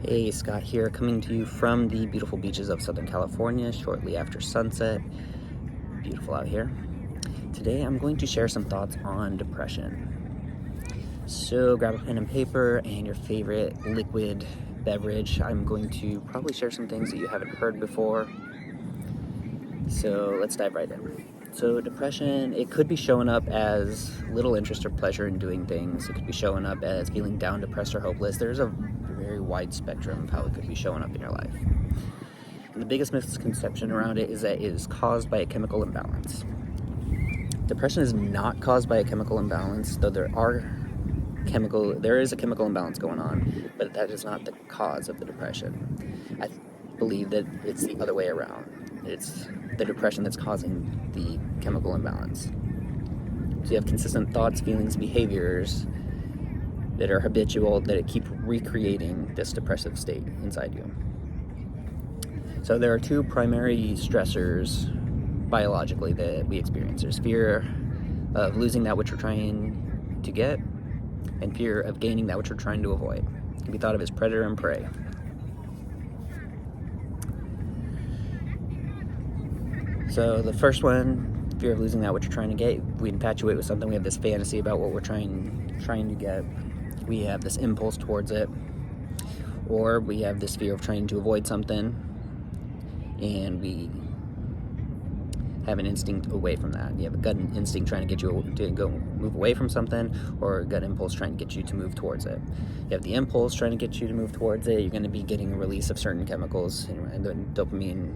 Hey, Scott here, coming to you from the beautiful beaches of Southern California shortly after sunset. Beautiful out here. Today I'm going to share some thoughts on depression. So grab a pen and paper and your favorite liquid beverage. I'm going to probably share some things that you haven't heard before. So let's dive right in. So depression, it could be showing up as little interest or pleasure in doing things. It could be showing up as feeling down, depressed, or hopeless. There's a very wide spectrum of how it could be showing up in your life. And the biggest misconception around it is that it is caused by a chemical imbalance. Depression is not caused by a chemical imbalance, though there is a chemical imbalance going on, but that is not the cause of the depression. I believe that it's the other way around. It's the depression that's causing the chemical imbalance. So you have consistent thoughts, feelings, behaviors that are habitual, that keep recreating this depressive state inside you. So there are two primary stressors biologically that we experience. There's fear of losing that which we're trying to get, and fear of gaining that which we're trying to avoid. It can be thought of as predator and prey. So the first one, fear of losing that which you're trying to get. We infatuate with something. We have this fantasy about what we're trying to get. We have this impulse towards it, or we have this fear of trying to avoid something, and we have an instinct away from that. You have a gut instinct trying to get you to go move away from something, or a gut impulse trying to get you to move towards it. You have the impulse trying to get you to move towards it. You're going to be getting a release of certain chemicals, and the dopamine,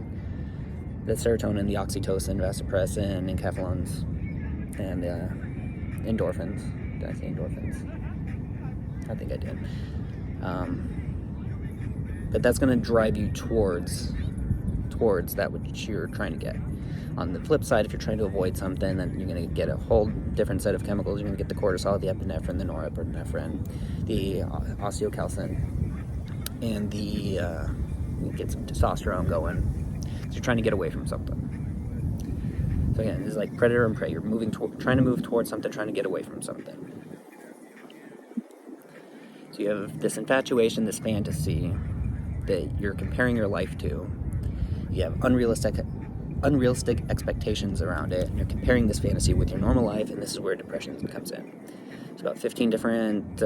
the serotonin, the oxytocin, vasopressin, enkephalins, and endorphins. Did I say endorphins? I think I did. But that's going to drive you towards that which you're trying to get. On the flip side, if you're trying to avoid something, then you're going to get a whole different set of chemicals. You're going to get the cortisol, the epinephrine, the norepinephrine, the osteocalcin, and you get some testosterone going. So you're trying to get away from something. So again, it's like predator and prey. You're trying to move towards something, trying to get away from something. So you have this infatuation, this fantasy that you're comparing your life to. You have unrealistic expectations around it, and you're comparing this fantasy with your normal life, and this is where depression comes in. It's about 15 different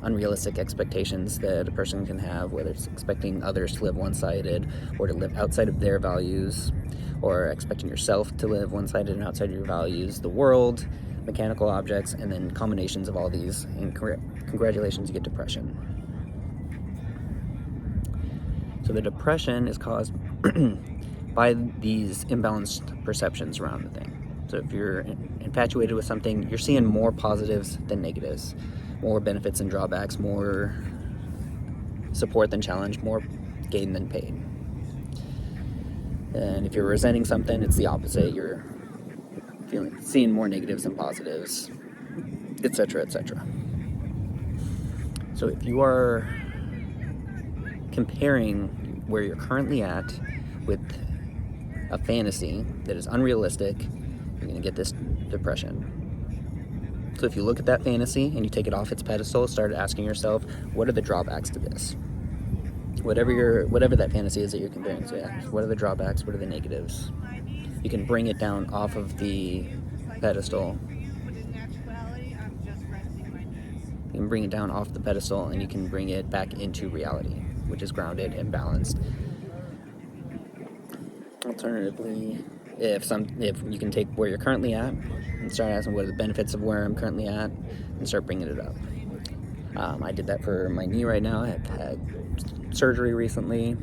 unrealistic expectations that a person can have, whether it's expecting others to live one-sided or to live outside of their values, or expecting yourself to live one-sided and outside of your values, the world, mechanical objects, and then combinations of all these, and congratulations, you get depression. So the depression is caused by these imbalanced perceptions around the thing. So if you're infatuated with something, you're seeing more positives than negatives, more benefits than drawbacks, more support than challenge, more gain than pain. And if you're resenting something, it's the opposite. You're seeing more negatives than positives, etc., etc. So if you are comparing where you're currently at with a fantasy that is unrealistic, you're going to get this depression. So if you look at that fantasy and you take it off its pedestal, start asking yourself, what are the drawbacks to this? Whatever that fantasy is that you're comparing to, what are the drawbacks? What are the negatives? You can bring it down off of the pedestal. You can bring it down off the pedestal, and you can bring it back into reality, which is grounded and balanced. Alternatively, if you can take where you're currently at and start asking what are the benefits of where I'm currently at, and start bringing it up. I did that for my knee right now. I've had surgery recently,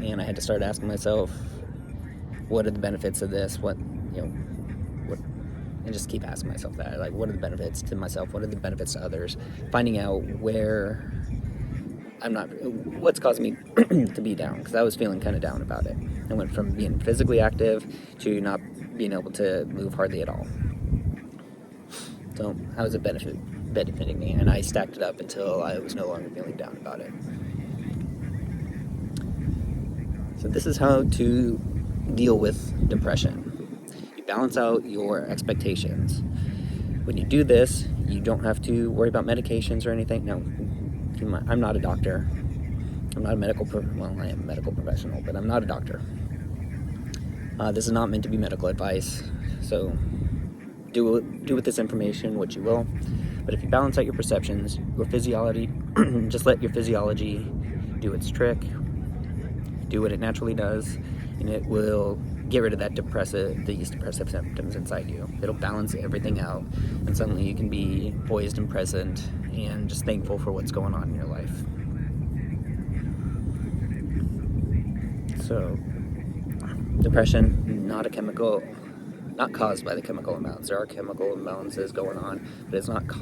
and I had to start asking myself, what are the benefits of this? And just keep asking myself that. Like, what are the benefits to myself? What are the benefits to others? Finding out what's causing me to be down, because I was feeling kind of down about it. I went from being physically active to not being able to move hardly at all. So how was it benefiting me? And I stacked it up until I was no longer feeling down about it. So this is how to deal with depression. You balance out your expectations. When you do this, you don't have to worry about medications or anything. No, I'm not a doctor. I'm not a well, I am a medical professional, but I'm not a doctor. This is not meant to be medical advice, so do with this information what you will. But if you balance out your perceptions, your physiology, just let your physiology do its trick, do what it naturally does, and it will get rid of these depressive symptoms inside you. It'll balance everything out, and suddenly you can be poised and present and just thankful for what's going on in your life. So, depression, not caused by the chemical imbalance. There are chemical imbalances going on, but it's not the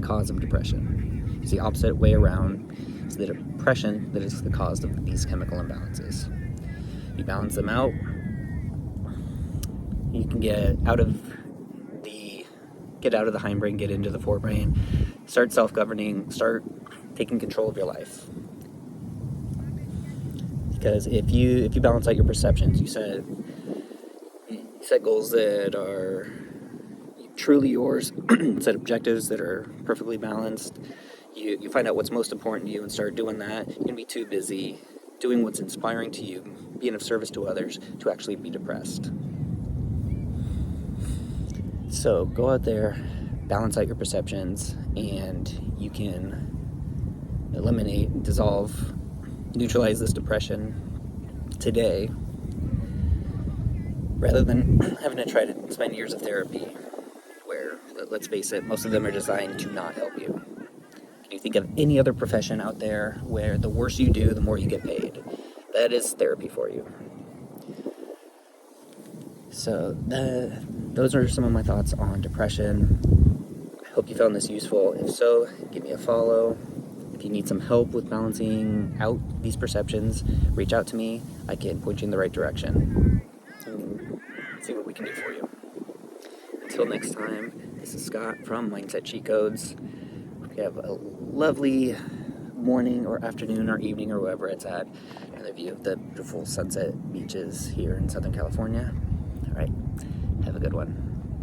cause of depression. It's the opposite way around. It's the depression that is the cause of these chemical imbalances. You balance them out, you can get out of the hindbrain, get into the forebrain, start self-governing, start taking control of your life. Because if you balance out your perceptions, you set goals that are truly yours, set objectives that are perfectly balanced, you find out what's most important to you and start doing that. You can be too busy doing what's inspiring to you, being of service to others, to actually be depressed. So go out there, balance out your perceptions, and you can eliminate, dissolve, neutralize this depression today, rather than having to try to spend years of therapy where, let's face it, most of them are designed to not help you. Can you think of any other profession out there where the worse you do, the more you get paid? That is therapy for you. So those are some of my thoughts on depression. I hope you found this useful. If so, give me a follow. If you need some help with balancing out these perceptions, reach out to me. I can point you in the right direction and see what we can do for you. Until next time, this is Scott from Mindset Cheat Codes. Hope you have a lovely morning or afternoon or evening or wherever it's at. Another view of the beautiful sunset beaches here in Southern California. All right, have a good one.